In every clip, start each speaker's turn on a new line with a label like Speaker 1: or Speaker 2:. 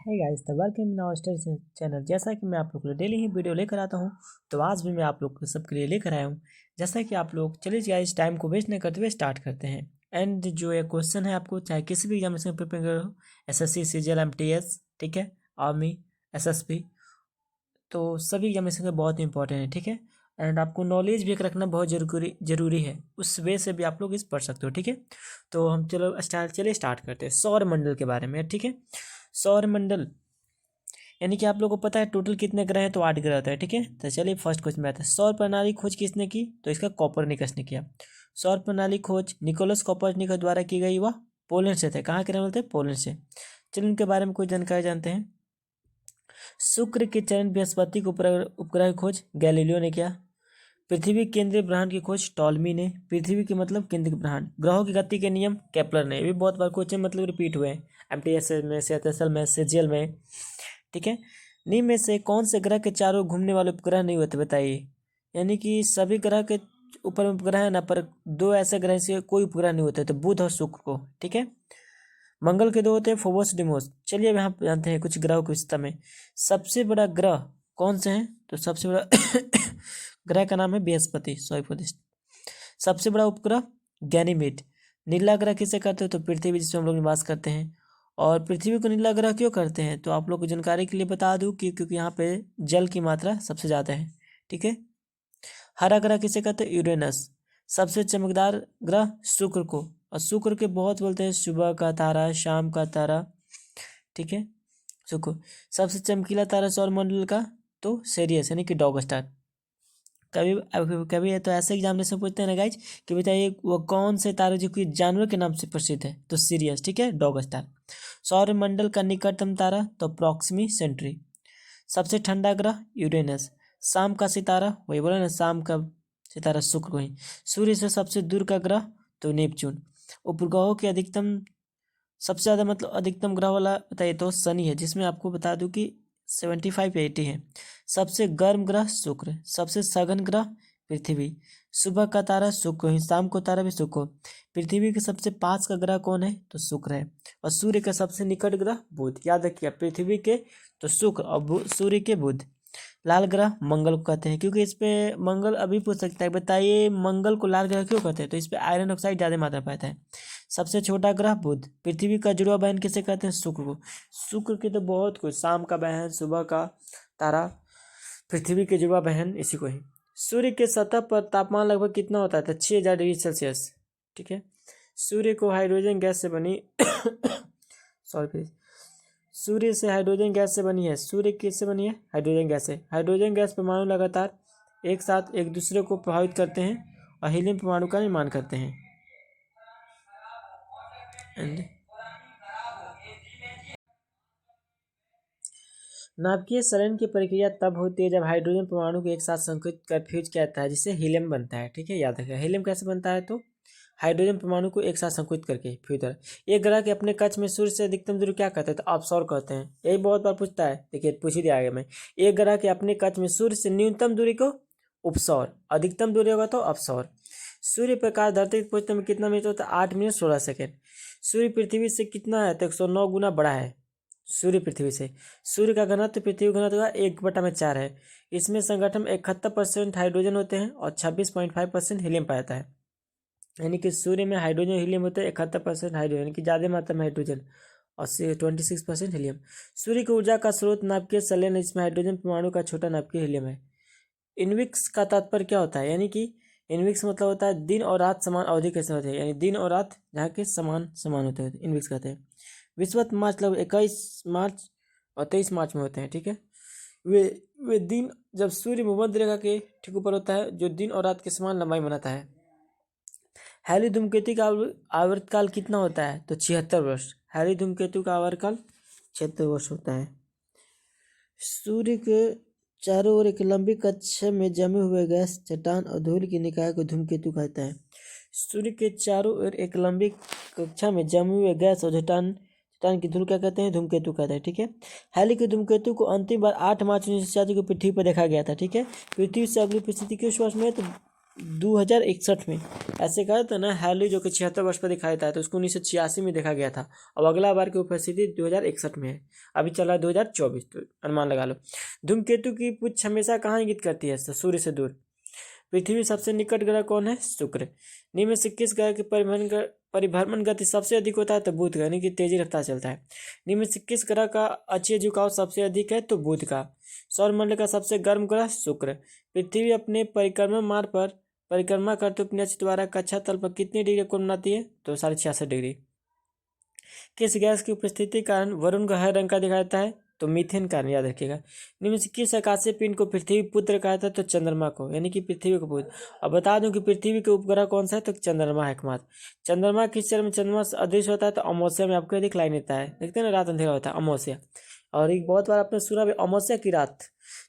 Speaker 1: है guys, the welcome in our study channel. जैसा कि मैं आप लोग के लिए डेली ही वीडियो लेकर आता हूं, तो आज भी मैं आप लोग के सबके लिए लेकर आया हूं। जैसा कि आप लोग चलिए गाइस, टाइम को वेस्ट नहीं करते हुए स्टार्ट करते हैं। एंड जो ये क्वेश्चन है, आपको चाहे किसी भी एग्जामिनेशन में प्रिपेयर करो, एसएससी, सीजीएल, एमटीएस, ठीक है, आर्मी, एसएसबी, तो सभी एग्जामिनेशन के बहुत इंपॉर्टेंट है, ठीक है। एंड आपको नॉलेज भी एक रखना बहुत जरूरी है, उस वे से भी आप लोग इस पढ़ सकते हो, ठीक है। तो हम चलिए स्टार्ट करते हैं सौर मंडल के बारे में, ठीक है। सौर मंडल यानी कि आप लोगों को पता है टोटल कितने ग्रह हैं, तो 8 ग्रह होता है, ठीक है। तो चलिए फर्स्ट क्वेश्चन में आता है, सौर प्रणाली खोज किसने की, तो इसका कॉपरनिकस ने किया। सौर प्रणाली खोज निकोलस कॉपरनिकस द्वारा की गई, वह पोलैंड से थे। कहाँ के रहने वाले थे? पोलैंड से। चलिए इनके बारे में कुछ जानकारी जानते हैं। शुक्र के चरण बृहस्पति को उपग्रह की खोज गैलीलियो ने किया। पृथ्वी केंद्रीय ब्रह्मांड की खोज टॉलमी ने। पृथ्वी के मतलब केंद्रीय ब्रह्मांड। ग्रहों की गति के नियम केपलर ने। ये भी बहुत बार क्वेश्चन मतलब रिपीट हुए हैं एमटीएस में, सीएचएसएल में, सीजीएल में, ठीक है। निम्न में से कौन से ग्रह के चारों ओर घूमने वाले उपग्रह नहीं होते, बताइए। यानी कि सभी ग्रह के ऊपर उपग्रह है ना, पर दो ऐसे ग्रह से कोई उपग्रह नहीं होते, तो बुध और शुक्र को, ठीक है। मंगल के दो होते हैं, फोबोस, डिमोस। चलिए अब यहाँ जानते हैं कुछ ग्रहों के विषय में। सबसे बड़ा ग्रह कौन से हैं, तो सबसे बड़ा ग्रह का नाम है बृहस्पति, सॉरी फॉर दिस। सबसे बड़ा उपग्रह गैनीमेड। नीला ग्रह किसे कहते हैं, तो पृथ्वी, जिसमें हम लोग निवास करते हैं। और पृथ्वी को नीला ग्रह क्यों करते हैं, तो आप लोग को जानकारी के लिए बता दूं कि क्योंकि यहाँ पे जल की मात्रा सबसे ज़्यादा है, ठीक है। हरा ग्रह किसे कहते हैं? यूरेनस। सबसे चमकदार ग्रह शुक्र को, और शुक्र के बहुत बोलते हैं, सुबह का तारा, शाम का तारा, ठीक है, शुक्र। सबसे चमकीला तारा सौरमंडल का, तो सीरियस यानी कि डॉग स्टार। कभी कभी तो ऐसे एग्जामिनेशन पूछते हैं ना गाइज, कि बताइए वो कौन से तारे जो कि जानवर के नाम से प्रसिद्ध है, तो सीरियस, ठीक है, डॉग स्टार। सौरमंडल का निकटतम तारा, तो प्रॉक्सिमी सेंट्री। सबसे ठंडा ग्रह यूरेनस। शाम का सितारा, वही बोला ना, शाम का सितारा शुक्र को ही। सूर्य से सबसे दूर का ग्रह, तो नेपच्यून। उपग्रहों के अधिकतम, सबसे ज़्यादा मतलब अधिकतम ग्रह वाला बताइए, तो शनि है, जिसमें आपको बता दूं कि 75-80 है। सबसे गर्म ग्रह शुक्र। सबसे सघन ग्रह पृथ्वी। सुबह का तारा शुक्र है, शाम को तारा भी शुक्र हो। पृथ्वी के सबसे पास का ग्रह कौन है, तो शुक्र है। और सूर्य का सबसे निकट ग्रह बुध। याद रखिए, पृथ्वी के तो शुक्र और सूर्य के बुध। लाल ग्रह मंगल को कहते हैं, क्योंकि इस पे मंगल अभी पूछ सकता है, बताइए मंगल को लाल ग्रह क्यों कहते हैं, तो इस पे आयरन ऑक्साइड ज़्यादा मात्रा पाता है। सबसे छोटा ग्रह बुध। पृथ्वी का जुड़वा बहन किसे कहते हैं? शुक्र को। शुक्र के तो बहुत कुछ, शाम का बहन, सुबह का तारा, पृथ्वी के जुड़वा बहन, इसी को ही। सूर्य के सतह पर तापमान लगभग कितना होता है, तो 6000 डिग्री सेल्सियस, ठीक है। सूर्य को हाइड्रोजन गैस से बनी सॉरी प्लीज, सूर्य से हाइड्रोजन गैस से बनी है। सूर्य किससे बनी है? हाइड्रोजन गैस से। हाइड्रोजन गैस परमाणु लगातार एक साथ एक दूसरे को प्रभावित करते हैं और हीलियम परमाणु का निर्माण करते हैं। एंड नाभिकीय संलयन की प्रक्रिया तब होती है जब हाइड्रोजन परमाणु को एक साथ संकुचित कर फ्यूज किया जाता है, जिससे हीलियम बनता है, ठीक है। याद रखिए हीलियम कैसे बनता है, तो हाइड्रोजन परमाणु को एक साथ संकुचित करके फ्यूजर। एक ग्रह के अपने कक्ष में सूर्य से अधिकतम दूरी क्या कहते हैं, तो ऑब्सर्व कहते हैं। यही बहुत बार पूछता है, देखिए पूछ ही दिया आगे में। एक ग्रह के अपने कक्ष में सूर्य से न्यूनतम दूरी को उपसौर, अधिकतम दूरी होगा तो अपसौर। सूर्य प्रकाश धरती की पहुंचने में कितना मिनट होता है? 8 मिनट 16 सेकेंड। सूर्य पृथ्वी से कितना है, तो 109 गुना बड़ा है सूर्य पृथ्वी से। सूर्य का घनत्व पृथ्वी घनत्व का 1/4 है। इसमें संगठन में 71% हाइड्रोजन होते हैं और 26.5% हीलियम पाया जाता है। यानी कि सूर्य में हाइड्रोजन हीलियम होते हैं 71% हाइड्रोजन, यानी कि ज़्यादा मात्रा में हाइड्रोजन, और 26% हीलियम। सूर्य की ऊर्जा का स्रोत नाभिकीय संलयन, इसमें हाइड्रोजन परमाणु का छोटा नाभिकीय हीलियम है। इनविक्स का तात्पर्य क्या होता है, यानी कि इनविक्स मतलब होता है दिन और रात समान अवधि के साथ है, यानी दिन और रात जहाँ के समान समान होते हैं, इनविक्स कहते हैं। विषुवत मार्च लगभग 21 मार्च और 23 मार्च में होते हैं, ठीक है। वे दिन जब सूर्य भूमध्य रेखा के ठीक ऊपर होता है, जो दिन और रात के समान लंबाई बनाता है। हैली धूमकेतु का आवर्तकाल कितना होता है, तो 76 वर्ष। हैली धूमकेतु का आवर्तकाल 76 वर्ष होता है। सूर्य के चारों ओर एक लंबी कक्षा में जमे हुए गैस, चट्टान और धूल की निकाय को धूमकेतु कहता है। सूर्य के चारों ओर एक लंबी कक्षा में जमे हुए गैस और चट्टान की धूल क्या कहते हैं? धूमकेतु कहते हैं, ठीक है। हैली के धूमकेतु को अंतिम बार 8 मार्च 1986 को पृथ्वी पर देखा गया था, ठीक है। पृथ्वी से अगली परिस्थिति किस वर्ष में है, तो 2061 में ऐसे कहा था ना। हैली जो कि 76 वर्ष पर दिखाई देता है, तो उसको 1986 में देखा गया था। अब अगला बार की उपस्थिति 2061 में है। अभी चल रहा है 2024, तो अनुमान लगा लो। धूमकेतु की पुच्छ हमेशा कहाँ इंगित करती है? सूर्य से दूर। पृथ्वी सबसे निकट ग्रह कौन है? शुक्र। निम्न में से किस ग्रह की परिभ्रमण गति सबसे अधिक होता है? तो बुध का, यानी कि तेजी रफ्तार चलता है। निम्न में से किस ग्रह का अक्षीय झुकाव सबसे अधिक है? तो बुध का। सौरमंडल का सबसे गर्म ग्रह शुक्र। पृथ्वी अपने परिक्रमा मार्ग पर परिक्रमा करते हुए अपने अक्ष द्वारा कक्षा तल पर कितनी डिग्री कोण बनाती है? तो 66.5 डिग्री। किस गैस की उपस्थिति के कारण वरुण का हरे रंग का दिखाई देता है? तो मीथेन कारण, याद रखिएगा। निम्न से किस आकाशीय पिंड को पृथ्वी पुत्र कहा जाता है? तो चंद्रमा को, यानी कि पृथ्वी को पुत्र। अब बता दूं कि पृथ्वी के उपग्रह कौन सा है? तो चंद्रमा है एकमात्र। चंद्रमा किस चरण में चंद्रमा अदृश्य होता है? तो अमावस्या में आपको दिखलाई देता है। देखते हैं ना, रात अंधेरा होता है, अमावस्या। और एक बहुत बार आपने सुना भी, अमावस्या की रात।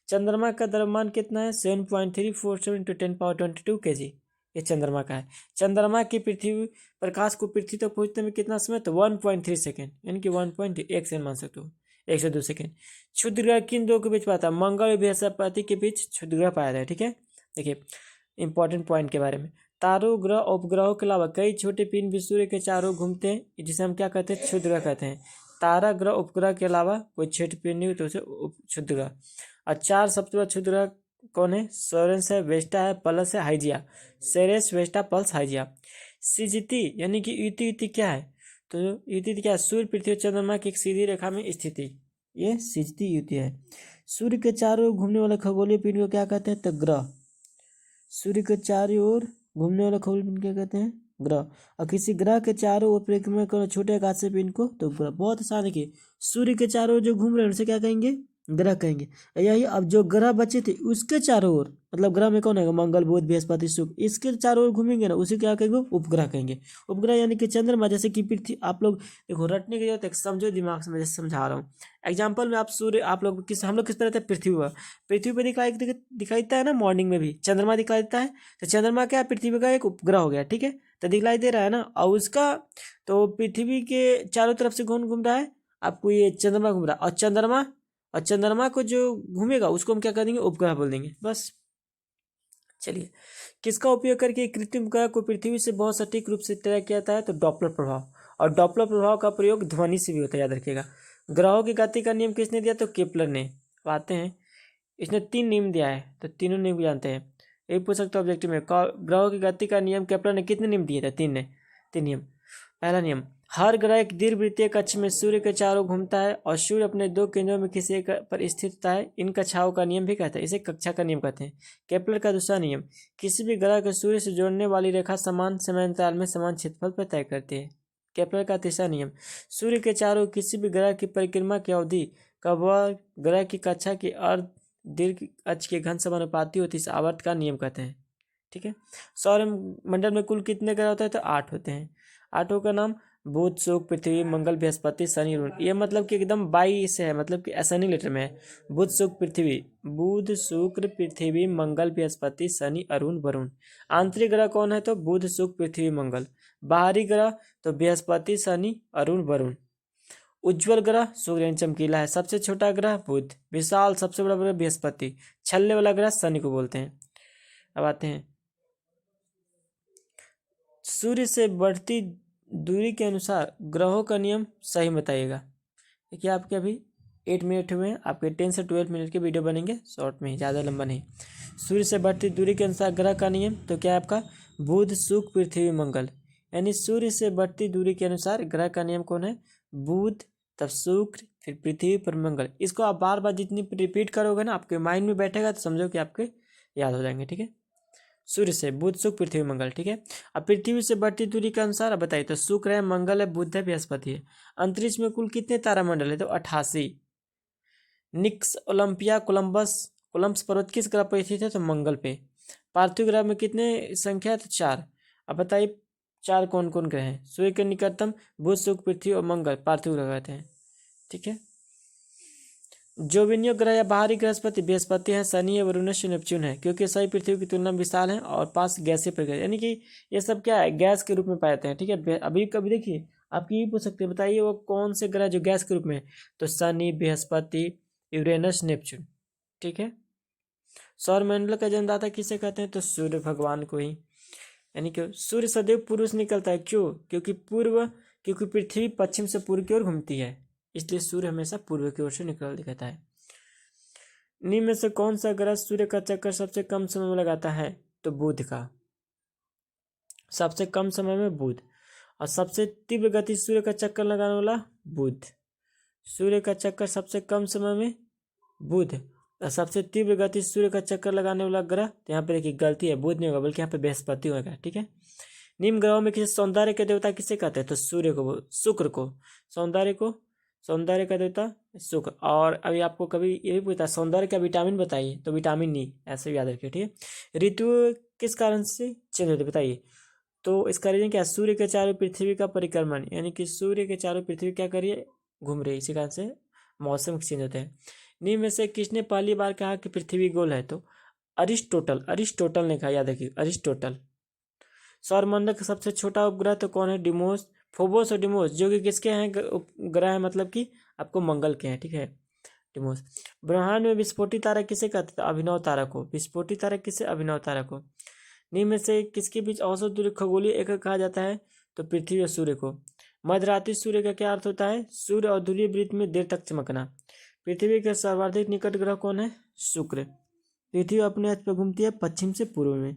Speaker 1: चंद्रमा का द्रव्यमान कितना है? 7.347 × 10⁻22 kg। ये चंद्रमा का है। चंद्रमा की पृथ्वी प्रकाश को पृथ्वी तक पहुंचने में कितना समय? तो 1.3 सेकेंड, यानी कि 1.1 सेकेंड मान सकते हो, 102 सेकेंड। क्षुद्र ग्रह किन दो के बीच पाता है? मंगल और बृहस्पति के बीच क्षुद्र ग्रह पाया जाता है। ठीक है, देखिए इंपॉर्टेंट पॉइंट के बारे में। तारों, ग्रह, उपग्रहों के अलावा कई छोटे पिंड भी सूर्य के चारों घूमते हैं, जिसे हम क्या कहते हैं? क्षुद्र ग्रह कहते हैं। तारा, ग्रह, उपग्रह के अलावा कोई छोटे पिंड नहीं, तो उसे क्षुद्र ग्रह। और 4 सबसे बड़ा क्षुद्र ग्रह कौन है? सोरेंस है, वेस्टा है, पल्स है, Hygiea. Ceres, Vesta, Pallas, Hygiea. Syzygy यानी कि युति, युति क्या है? तो युति क्या है? सूर्य, पृथ्वी और चंद्रमा की एक सीधी रेखा में स्थिति, ये सिजिति युति है। सूर्य के चारों ओर घूमने वाले खगोलीय पिंड को क्या कहते हैं? तो ग्रह। सूर्य के चारों ओर घूमने वाले खगोलीय पिंड क्या कहते हैं? ग्रह। और किसी ग्रह के चारों ओर परिक्रमा करने छोटे आकाशीय पिंड को तो ग्रह। बहुत आसान है कि सूर्य के चारों ओर जो घूम रहे हैं उसे क्या कहेंगे? ग्रह कहेंगे। यही अब जो ग्रह बचे थे उसके चारों ओर, मतलब ग्रह में कौन है? मंगल, बुध, बृहस्पति, शुक्र, इसके चारों ओर घूमेंगे ना, उसे क्या कहेंगे? उपग्रह कहेंगे। उपग्रह यानी कि चंद्रमा, जैसे कि पृथ्वी। आप लोग देखो, रटने की जरूरत है, समझो दिमाग से, मैं जैसे समझा रहा हूँ। एग्जाम्पल में आप सूर्य, आप लोग किस, हम लोग किस पर रहते हैं? पृथ्वी पर। पृथ्वी पर दिखाई देता है ना मॉर्निंग में भी, चंद्रमा दिखाई देता है। तो चंद्रमा क्या है? पृथ्वी का एक उपग्रह हो गया। ठीक है, तो दिखलाई दे रहा है ना। और उसका तो पृथ्वी के चारों तरफ से कौन घूम रहा है? आपको ये चंद्रमा घूम रहा है। और चंद्रमा को जो घूमेगा उसको हम क्या कर देंगे? उपग्रह बोल देंगे, बस। चलिए, किसका उपयोग करके कृत्रिम उपग्रह को पृथ्वी से बहुत सटीक रूप से तय किया जाता है? तो डॉपलर प्रभाव। और डॉपलर प्रभाव का प्रयोग ध्वनि से भी होता है, याद रखिएगा। ग्रहों की गति का नियम किसने दिया? तो केपलर ने। आते हैं, इसने 3 नियम दिया है, तो तीनों नियम जानते हैं। ये पूछ सकते हो ऑब्जेक्टिव में, ग्रहों की गति का नियम केपलर ने कितने नियम दिए थे? 3 ने। 3 नियम। पहला नियम, हर ग्रह एक दीर्घवृत्तीय कक्ष में सूर्य के चारों घूमता है और सूर्य अपने 2 केंद्रों में किसी एक पर स्थित होता है। इन कक्षाओं का नियम भी कहते हैं, इसे कक्षा का नियम कहते हैं। केपलर का दूसरा नियम, किसी भी ग्रह को सूर्य से जोड़ने वाली रेखा समान समयांतराल में समान क्षेत्रफल पर तय करती है। केपलर का तीसरा नियम, सूर्य के चारों किसी भी ग्रह की परिक्रमा की अवधि का वह ग्रह की कक्षा की अर्ध दीर्घ अक्ष के घन समानुपाती होती है, इस आवर्त का नियम कहते हैं। ठीक है, सौर मंडल में कुल कितने ग्रह होते हैं? तो 8 होते हैं। 8 का नाम बुध, शुक्र, पृथ्वी, मंगल, बृहस्पति, शनि, अरुण। ये मतलब कि एकदम 22 है, मतलब कि असेंडिंग लेटर में है। बुध, शुक्र, पृथ्वी, बुध, शुक्र, पृथ्वी, मंगल, बृहस्पति, शनि, अरुण, वरुण। आंतरिक ग्रह कौन है? तो बुध, शुक्र, पृथ्वी, मंगल। बाहरी ग्रह तो बृहस्पति, शनि, अरुण, वरुण। उज्ज्वल ग्रह सूर्य यानी चमकीला है। सबसे छोटा ग्रह बुध। विशाल सबसे बड़ा ग्रह बृहस्पति। छलने वाला ग्रह शनि को बोलते हैं। अब आते हैं, सूर्य से बढ़ती दूरी के अनुसार ग्रहों का नियम सही बताइएगा। देखिए, आपके अभी 8 मिनट हुए हैं, आपके 10 से 12 मिनट के वीडियो बनेंगे, शॉर्ट में ही, ज़्यादा लंबा नहीं। सूर्य से बढ़ती दूरी के अनुसार ग्रह का नियम तो क्या है आपका? बुध, शुक्र, पृथ्वी, मंगल। यानी सूर्य से बढ़ती दूरी के अनुसार ग्रह का नियम कौन है? बुध, तब शुक्र, फिर पृथ्वी, पर मंगल। इसको आप बार बार जितनी रिपीट करोगे ना, आपके माइंड में बैठेगा, तो समझो कि आपके याद हो जाएंगे। ठीक है, सूर्य से बुध, शुक्र, पृथ्वी, मंगल। ठीक है, अब पृथ्वी से बढ़ती दूरी के अनुसार अब बताइए, तो शुक्र है, मंगल है, बुध है, बृहस्पति है। अंतरिक्ष में कुल कितने तारामंडल है? तो 88। निक्स, ओलंपिया, कोलंबस पर्वत किस ग्रह पर स्थित है? तो मंगल पे। पार्थिव ग्रह में कितने संख्या है? तो 4। अब बताइए 4 कौन कौन ग्रह हैं? सूर्य के निकटतम बुध, शुक्र, पृथ्वी और मंगल पार्थिव ग्रह कहते हैं। ठीक है, जोविनियो ग्रह या बाहरी बृहस्पति है, शनि है, वरुणस, नेपच्यून है, क्योंकि सभी पृथ्वी की तुलना में विशाल है और पास गैसीय प्रकृति, यानी कि ये सब क्या है? गैस के रूप में पाए जाते हैं। ठीक है, अभी कभी देखिए, आप ये पूछ सकते हैं, बताइए वो कौन से ग्रह जो गैस के रूप में है? तो शनि, बृहस्पति, यूरेनस, नेपच्यून। ठीक है, सौरमंडल का जन्मदाता किसे कहते हैं? तो सूर्य भगवान को ही। यानी कि सूर्य सदैव पूर्व से निकलता है। क्यों? क्योंकि पृथ्वी पश्चिम से पूर्व की ओर घूमती है, इसलिए सूर्य हमेशा पूर्व की ओर से निकल दिखाता है। निम्न में से कौन सा ग्रह सूर्य का चक्कर सबसे कम समय में लगाता है? तो बुध का। सबसे कम समय में बुध। और सबसे तीव्र गति सूर्य का चक्कर लगाने वाला बुध। सूर्य का चक्कर सबसे कम समय में बुध। और सबसे तीव्र गति सूर्य का चक्कर लगाने वाला ग्रह, तो यहाँ पे देखिए गलती है, बुध नहीं होगा बल्कि यहाँ पे बृहस्पति होगा। ठीक है। निम्न ग्रहों में किसी सौंदर्य के देवता किसे कहते हैं? तो सूर्य को, शुक्र को। सौंदर्य का देवता शुक्र। और अभी आपको कभी ये भी पूछता है सौंदर्य का विटामिन बताइए, तो विटामिन डी, ऐसे भी याद रखिए। ठीक है। ऋतु किस कारण से चेंज होती है बताइए? तो इसका रीजन क्या है? सूर्य के चारों पृथ्वी का परिक्रमण, यानी कि सूर्य के चारों पृथ्वी क्या करिए? घूम रही है, इसी कारण से मौसम चेंज होते हैं। निम्न में से किसने पहली बार कहा कि पृथ्वी गोल है? तो अरिस्टोटल ने कहा, याद रखिए, अरिस्टोटल। सौरमंडल का सबसे छोटा उपग्रह तो कौन है? डिमोस, फोबोस और डिमोस, जो कि किसके हैं ग्रह है, मतलब कि आपको मंगल के हैं। ठीक है, डिमोस। ब्रह्मांड में विस्फोटी तारा किसे कहते हैं? अभिनव तारा को। विस्फोटी तारा किसे? अभिनव तारा को। निम्न में से किसके बीच औसत दूरी खगोलीय एकक कहा जाता है? तो पृथ्वी और सूर्य को। मध्यरात्रि सूर्य का क्या अर्थ होता है? सूर्य और ध्रुवीय वृत्त में देर तक चमकना। पृथ्वी के सर्वाधिक निकट ग्रह कौन है? शुक्र। पृथ्वी अपने अक्ष पर घूमती है पश्चिम से पूर्व में।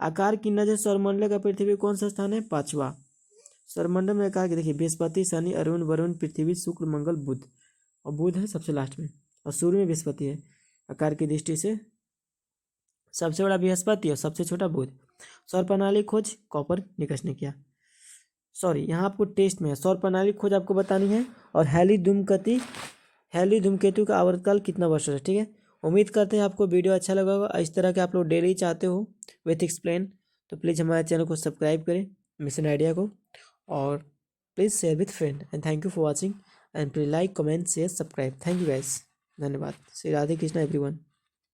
Speaker 1: आकार की नजर सौरमंडल का पृथ्वी कौन सा स्थान है? 5वां। सौरमंडल में कहा कि देखिए बृहस्पति, शनि, अरुण, वरुण, पृथ्वी, शुक्र, मंगल, बुध, और बुध है सबसे लास्ट में, और सूर्य में बृहस्पति है। आकार की दृष्टि से सबसे बड़ा बृहस्पति और सबसे छोटा बुध। सौर प्रणाली खोज कोपरनिकस ने किया। सॉरी, यहाँ आपको टेस्ट में है, सौर प्रणाली खोज आपको बतानी है, और हैली धूमकेतु का आवर्तकाल कितना वर्ष है। ठीक है। उम्मीद करते हैं आपको वीडियो अच्छा लगा होगा। इस तरह के आप लोग डेली चाहते हो विथ एक्सप्लेन, तो प्लीज़ हमारे चैनल को सब्सक्राइब करें, मिशन आइडिया को, और please share with friend. And thank you for watching, and please like, comment, share, subscribe. Thank you guys, धन्यवाद। श्री राधे कृष्णा एवरीवन।